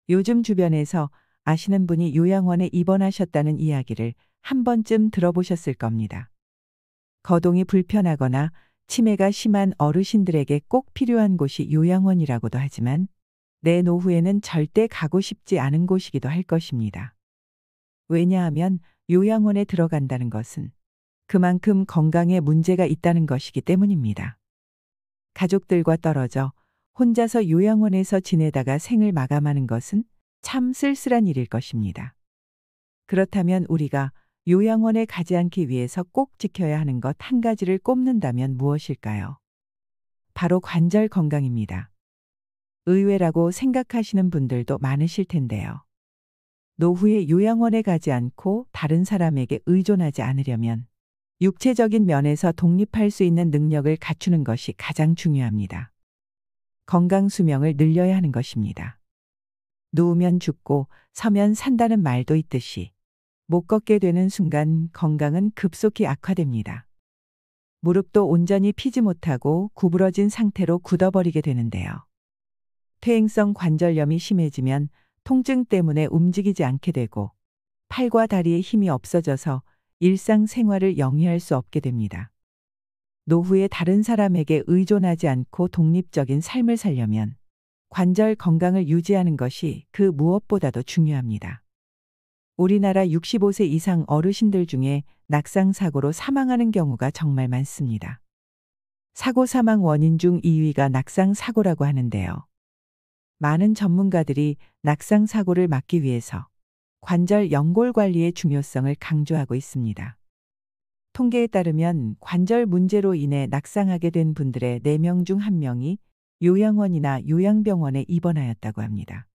요즘 주변에서 아시는 분이 요양원에 입원하셨다는 이야기를 한 번쯤 들어보셨을 겁니다. 거동이 불편하거나 치매가 심한 어르신들에게 꼭 필요한 곳이 요양원이라고도 하지만 내 노후에는 절대 가고 싶지 않은 곳이기도 할 것입니다. 왜냐하면 요양원에 들어간다는 것은 그만큼 건강에 문제가 있다는 것이기 때문입니다. 가족들과 떨어져 혼자서 요양원에서 지내다가 생을 마감하는 것은 참 쓸쓸한 일일 것입니다. 그렇다면 우리가 요양원에 가지 않기 위해서 꼭 지켜야 하는 것 한 가지를 꼽는다면 무엇일까요? 바로 관절 건강입니다. 의외라고 생각하시는 분들도 많으실 텐데요. 노후에 요양원에 가지 않고 다른 사람에게 의존하지 않으려면 육체적인 면에서 독립할 수 있는 능력을 갖추는 것이 가장 중요합니다. 건강 수명을 늘려야 하는 것입니다. 누우면 죽고 서면 산다는 말도 있듯이 못 걷게 되는 순간 건강은 급속히 악화됩니다. 무릎도 온전히 피지 못하고 구부러진 상태로 굳어버리게 되는데요. 퇴행성 관절염이 심해지면 통증 때문에 움직이지 않게 되고 팔과 다리에 힘이 없어져서 일상생활을 영위할 수 없게 됩니다. 노후에 다른 사람에게 의존하지 않고 독립적인 삶을 살려면 관절 건강을 유지하는 것이 그 무엇보다도 중요합니다. 우리나라 65세 이상 어르신들 중에 낙상사고로 사망하는 경우가 정말 많습니다. 사고 사망 원인 중 2위가 낙상사고라고 하는데요. 많은 전문가들이 낙상사고를 막기 위해서 관절 연골 관리의 중요성을 강조하고 있습니다. 통계에 따르면 관절 문제로 인해 낙상하게 된 분들의 4명 중 1명이 요양원이나 요양병원에 입원하였다고 합니다.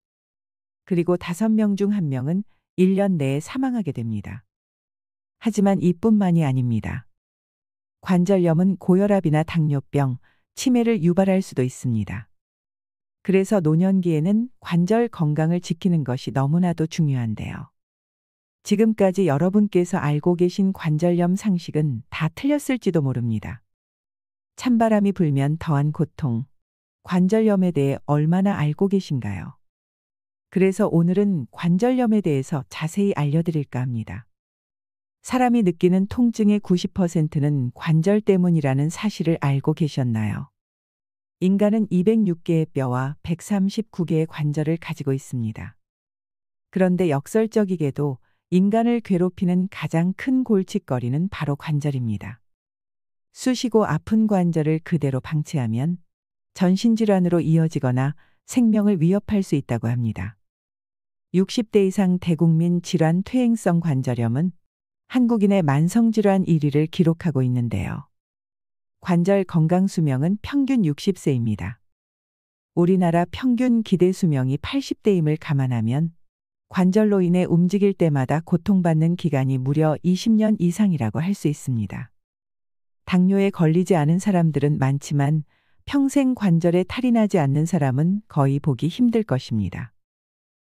그리고 5명 중 1명은 1년 내에 사망하게 됩니다. 하지만 이뿐만이 아닙니다. 관절염은 고혈압이나 당뇨병, 치매를 유발할 수도 있습니다. 그래서 노년기에는 관절 건강을 지키는 것이 너무나도 중요한데요. 지금까지 여러분께서 알고 계신 관절염 상식은 다 틀렸을지도 모릅니다. 찬바람이 불면 더한 고통, 관절염에 대해 얼마나 알고 계신가요? 그래서 오늘은 관절염에 대해서 자세히 알려드릴까 합니다. 사람이 느끼는 통증의 90%는 관절 때문이라는 사실을 알고 계셨나요? 인간은 206개의 뼈와 139개의 관절을 가지고 있습니다. 그런데 역설적이게도 인간을 괴롭히는 가장 큰 골칫거리는 바로 관절입니다. 쑤시고 아픈 관절을 그대로 방치하면 전신질환으로 이어지거나 생명을 위협할 수 있다고 합니다. 60대 이상 대국민 질환 퇴행성 관절염은 한국인의 만성질환 1위를 기록하고 있는데요. 관절 건강 수명은 평균 60세입니다. 우리나라 평균 기대 수명이 80대임을 감안하면 관절로 인해 움직일 때마다 고통받는 기간이 무려 20년 이상이라고 할 수 있습니다. 당뇨에 걸리지 않은 사람들은 많지만 평생 관절에 탈이 나지 않는 사람은 거의 보기 힘들 것입니다.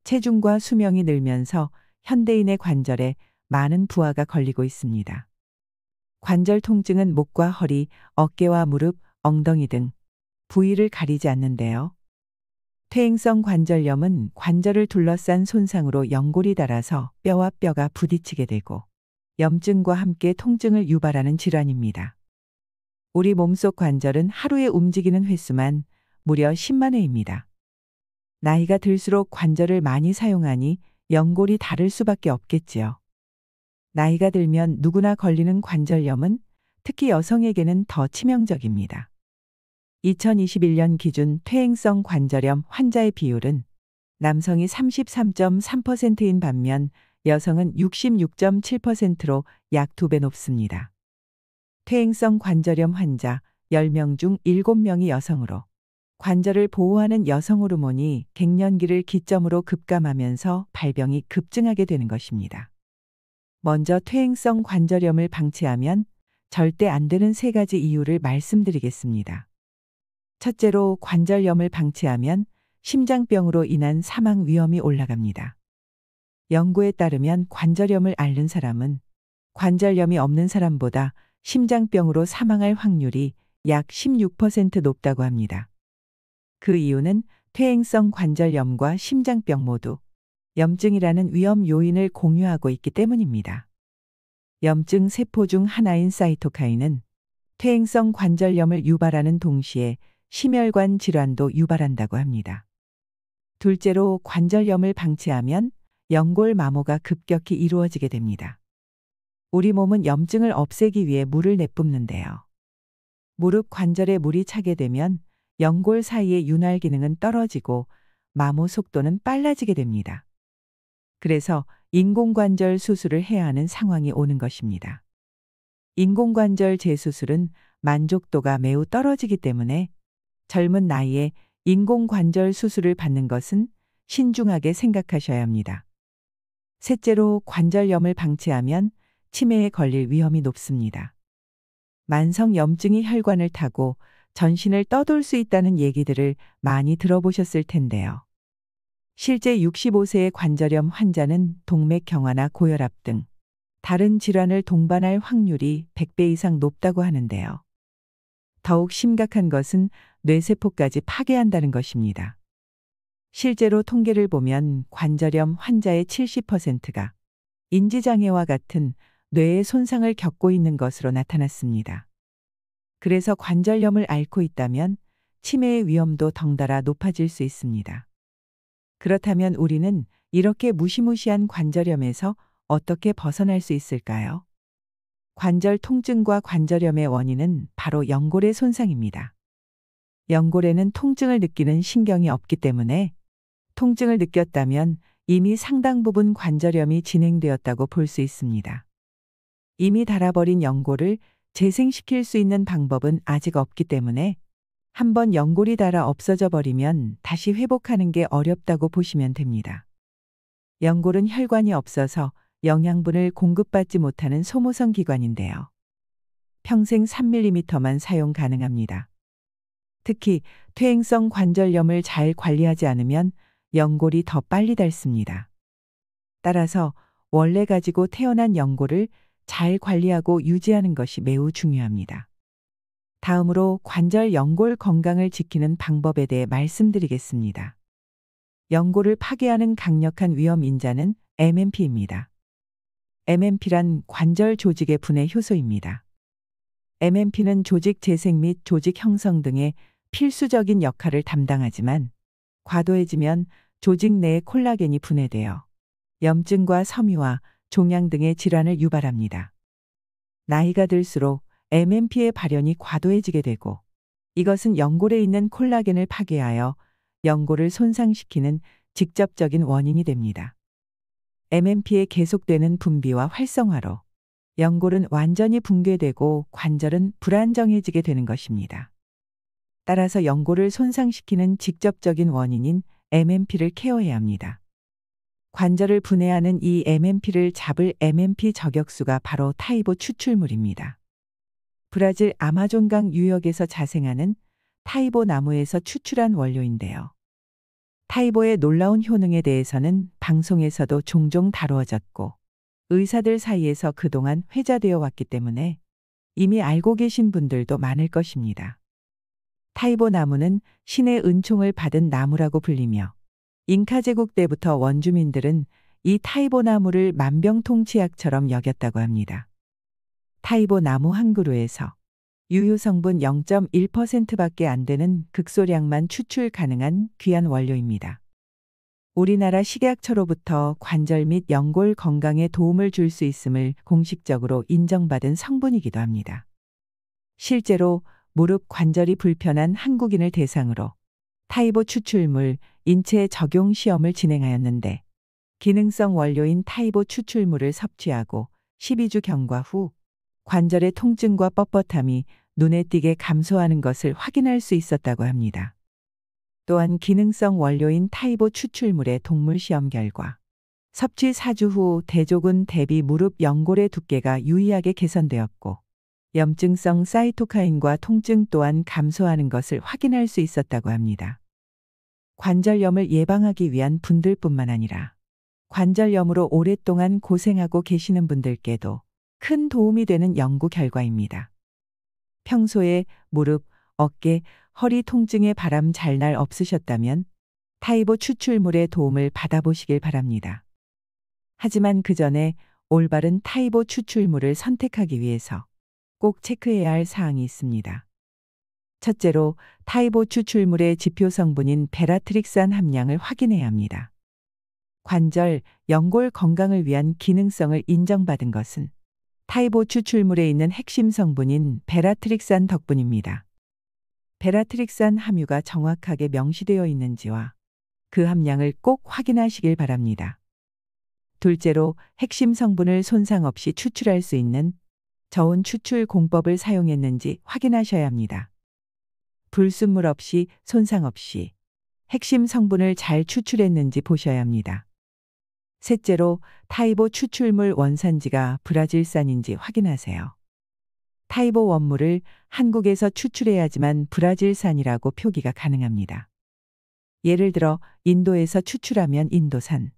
체중과 수명이 늘면서 현대인의 관절에 많은 부하가 걸리고 있습니다. 관절 통증은 목과 허리, 어깨와 무릎, 엉덩이 등 부위를 가리지 않는데요. 퇴행성 관절염은 관절을 둘러싼 손상으로 연골이 닳아서 뼈와 뼈가 부딪히게 되고 염증과 함께 통증을 유발하는 질환입니다. 우리 몸속 관절은 하루에 움직이는 횟수만 무려 10만 회입니다. 나이가 들수록 관절을 많이 사용하니 연골이 닳을 수밖에 없겠지요. 나이가 들면 누구나 걸리는 관절염은 특히 여성에게는 더 치명적입니다. 2021년 기준 퇴행성 관절염 환자의 비율은 남성이 33.3%인 반면 여성은 66.7%로 약 2배 높습니다. 퇴행성 관절염 환자 10명 중 7명이 여성으로 관절을 보호하는 여성 호르몬이 갱년기를 기점으로 급감하면서 발병이 급증하게 되는 것입니다. 먼저 퇴행성 관절염을 방치하면 절대 안 되는 3가지 이유를 말씀드리겠습니다. 첫째로 관절염을 방치하면 심장병으로 인한 사망 위험이 올라갑니다. 연구에 따르면 관절염을 앓는 사람은 관절염이 없는 사람보다 심장병으로 사망할 확률이 약 16% 높다고 합니다. 그 이유는 퇴행성 관절염과 심장병 모두 염증이라는 위험 요인을 공유하고 있기 때문입니다. 염증 세포 중 하나인 사이토카인은 퇴행성 관절염을 유발하는 동시에 심혈관 질환도 유발한다고 합니다. 둘째로 관절염을 방치하면 연골 마모가 급격히 이루어지게 됩니다. 우리 몸은 염증을 없애기 위해 물을 내뿜는데요. 무릎 관절에 물이 차게 되면 연골 사이의 윤활 기능은 떨어지고 마모 속도는 빨라지게 됩니다. 그래서 인공관절 수술을 해야 하는 상황이 오는 것입니다. 인공관절 재수술은 만족도가 매우 떨어지기 때문에 젊은 나이에 인공관절 수술을 받는 것은 신중하게 생각하셔야 합니다. 셋째로 관절염을 방치하면 치매에 걸릴 위험이 높습니다. 만성 염증이 혈관을 타고 전신을 떠돌 수 있다는 얘기들을 많이 들어보셨을 텐데요. 실제 65세의 관절염 환자는 동맥경화나 고혈압 등 다른 질환을 동반할 확률이 100배 이상 높다고 하는데요. 더욱 심각한 것은 뇌세포까지 파괴한다는 것입니다. 실제로 통계를 보면 관절염 환자의 70%가 인지장애와 같은 뇌의 손상을 겪고 있는 것으로 나타났습니다. 그래서 관절염을 앓고 있다면 치매의 위험도 덩달아 높아질 수 있습니다. 그렇다면 우리는 이렇게 무시무시한 관절염에서 어떻게 벗어날 수 있을까요? 관절 통증과 관절염의 원인은 바로 연골의 손상입니다. 연골에는 통증을 느끼는 신경이 없기 때문에 통증을 느꼈다면 이미 상당 부분 관절염이 진행되었다고 볼 수 있습니다. 이미 닳아버린 연골을 재생시킬 수 있는 방법은 아직 없기 때문에 한번 연골이 닳아 없어져 버리면 다시 회복하는 게 어렵다고 보시면 됩니다. 연골은 혈관이 없어서 영양분을 공급받지 못하는 소모성 기관인데요. 평생 3mm만 사용 가능합니다. 특히 퇴행성 관절염을 잘 관리하지 않으면 연골이 더 빨리 닳습니다. 따라서 원래 가지고 태어난 연골을 잘 관리하고 유지하는 것이 매우 중요합니다. 다음으로 관절 연골 건강을 지키는 방법에 대해 말씀드리겠습니다. 연골을 파괴하는 강력한 위험 인자는 MMP입니다. MMP란 관절 조직의 분해 효소입니다. MMP는 조직 재생 및 조직 형성 등의 필수적인 역할을 담당하지만 과도해지면 조직 내의 콜라겐이 분해되어 염증과 섬유와 종양 등의 질환을 유발합니다. 나이가 들수록 MMP의 발현이 과도해지게 되고 이것은 연골에 있는 콜라겐을 파괴하여 연골을 손상시키는 직접적인 원인이 됩니다. MMP의 계속되는 분비와 활성화로 연골은 완전히 붕괴되고 관절은 불안정해지게 되는 것입니다. 따라서 연골을 손상시키는 직접적인 원인인 MMP를 케어해야 합니다. 관절을 분해하는 이 MMP를 잡을 MMP 저격수가 바로 타이보 추출물입니다. 브라질 아마존강 유역에서 자생하는 타이보 나무에서 추출한 원료인데요. 타이보의 놀라운 효능에 대해서는 방송에서도 종종 다루어졌고 의사들 사이에서 그동안 회자되어 왔기 때문에 이미 알고 계신 분들도 많을 것입니다. 타이보 나무는 신의 은총을 받은 나무라고 불리며 잉카 제국 때부터 원주민들은 이 타이보 나무를 만병통치약처럼 여겼다고 합니다. 타이보 나무 한 그루에서 유효 성분 0.1%밖에 안 되는 극소량만 추출 가능한 귀한 원료입니다. 우리나라 식약처로부터 관절 및 연골 건강에 도움을 줄 수 있음을 공식적으로 인정받은 성분이기도 합니다. 실제로 무릎 관절이 불편한 한국인을 대상으로 타이보 추출물 인체 적용 시험을 진행하였는데 기능성 원료인 타이보 추출물을 섭취하고 12주 경과 후 관절의 통증과 뻣뻣함이 눈에 띄게 감소하는 것을 확인할 수 있었다고 합니다. 또한 기능성 원료인 타이보 추출물의 동물 시험 결과 섭취 4주 후 대조군 대비 무릎 연골의 두께가 유의하게 개선되었고 염증성 사이토카인과 통증 또한 감소하는 것을 확인할 수 있었다고 합니다. 관절염을 예방하기 위한 분들뿐만 아니라 관절염으로 오랫동안 고생하고 계시는 분들께도 큰 도움이 되는 연구 결과입니다. 평소에 무릎, 어깨, 허리 통증에 바람 잘 날 없으셨다면 타이보 추출물의 도움을 받아보시길 바랍니다. 하지만 그 전에 올바른 타이보 추출물을 선택하기 위해서 꼭 체크해야 할 사항이 있습니다. 첫째로 타이보 추출물의 지표 성분인 베라트릭산 함량을 확인해야 합니다. 관절, 연골 건강을 위한 기능성을 인정받은 것은 타이보 추출물에 있는 핵심 성분인 베라트릭산 덕분입니다. 베라트릭산 함유가 정확하게 명시되어 있는지와 그 함량을 꼭 확인하시길 바랍니다. 둘째로 핵심 성분을 손상 없이 추출할 수 있는 저온 추출 공법을 사용했는지 확인하셔야 합니다. 불순물 없이 손상 없이 핵심 성분을 잘 추출했는지 보셔야 합니다. 셋째로 타이보 추출물 원산지가 브라질산인지 확인하세요. 타이보 원물을 한국에서 추출해야지만 브라질산이라고 표기가 가능합니다. 예를 들어 인도에서 추출하면 인도산,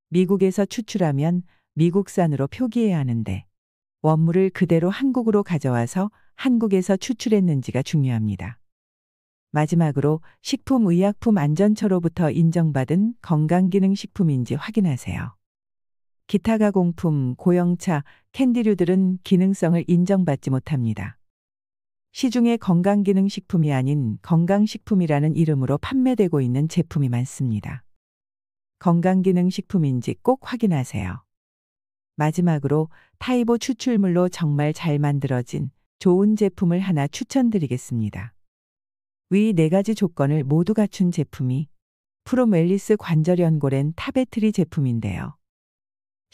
미국에서 추출하면 미국산으로 표기해야 하는데 원물을 그대로 한국으로 가져와서 한국에서 추출했는지가 중요합니다. 마지막으로 식품의약품안전처로부터 인정받은 건강기능식품인지 확인하세요. 기타 가공품, 고형차, 캔디류들은 기능성을 인정받지 못합니다. 시중에 건강기능식품이 아닌 건강식품이라는 이름으로 판매되고 있는 제품이 많습니다. 건강기능식품인지 꼭 확인하세요. 마지막으로 타이보 추출물로 정말 잘 만들어진 좋은 제품을 하나 추천드리겠습니다. 위 4가지 조건을 모두 갖춘 제품이 프롬웰리스 관절연골엔 타베트리 제품인데요.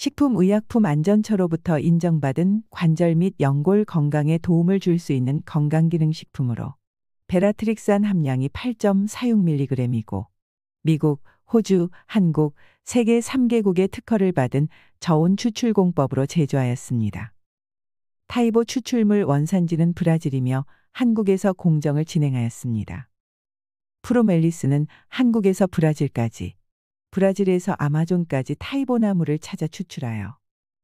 식품의약품안전처로부터 인정받은 관절 및 연골 건강에 도움을 줄 수 있는 건강기능식품으로 베라트릭산 함량이 8.46mg이고 미국, 호주, 한국, 세계 3개국의 특허를 받은 저온 추출 공법으로 제조하였습니다. 타이보 추출물 원산지는 브라질이며 한국에서 공정을 진행하였습니다. 프로멜리스는 한국에서 브라질까지, 브라질에서 아마존까지 타이보 나무를 찾아 추출하여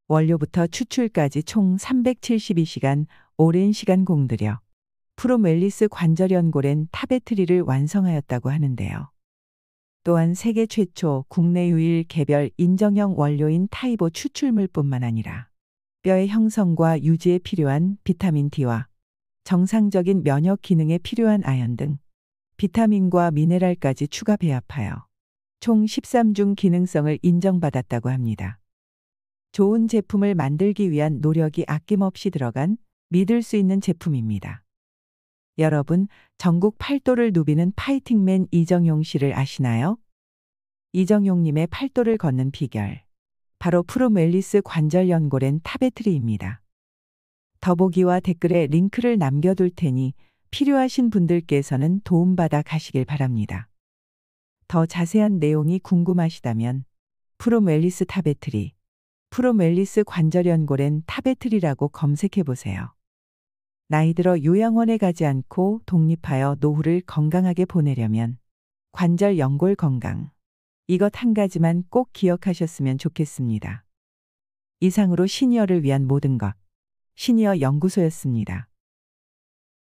원료부터 추출까지 총 372시간 오랜 시간 공들여 프로멜리스 관절연골엔 타베트리를 완성하였다고 하는데요. 또한 세계 최초 국내 유일 개별 인정형 원료인 타이보 추출물뿐만 아니라 뼈의 형성과 유지에 필요한 비타민 D와 정상적인 면역 기능에 필요한 아연 등 비타민과 미네랄까지 추가 배합하여 총 13중 기능성을 인정받았다고 합니다. 좋은 제품을 만들기 위한 노력이 아낌없이 들어간 믿을 수 있는 제품입니다. 여러분, 전국 팔도를 누비는 파이팅맨 이정용 씨를 아시나요? 이정용님의 팔도를 걷는 비결, 바로 프로멜리스 관절연골엔 타베트리입니다. 더보기와 댓글에 링크를 남겨둘 테니 필요하신 분들께서는 도움받아 가시길 바랍니다. 더 자세한 내용이 궁금하시다면 프로멜리스 타베트리, 프로멜리스 관절연골엔 타베트리라고 검색해 보세요. 나이 들어 요양원에 가지 않고 독립하여 노후를 건강하게 보내려면 관절 연골 건강, 이것 한 가지만 꼭 기억하셨으면 좋겠습니다. 이상으로 시니어를 위한 모든 것, 시니어 연구소였습니다.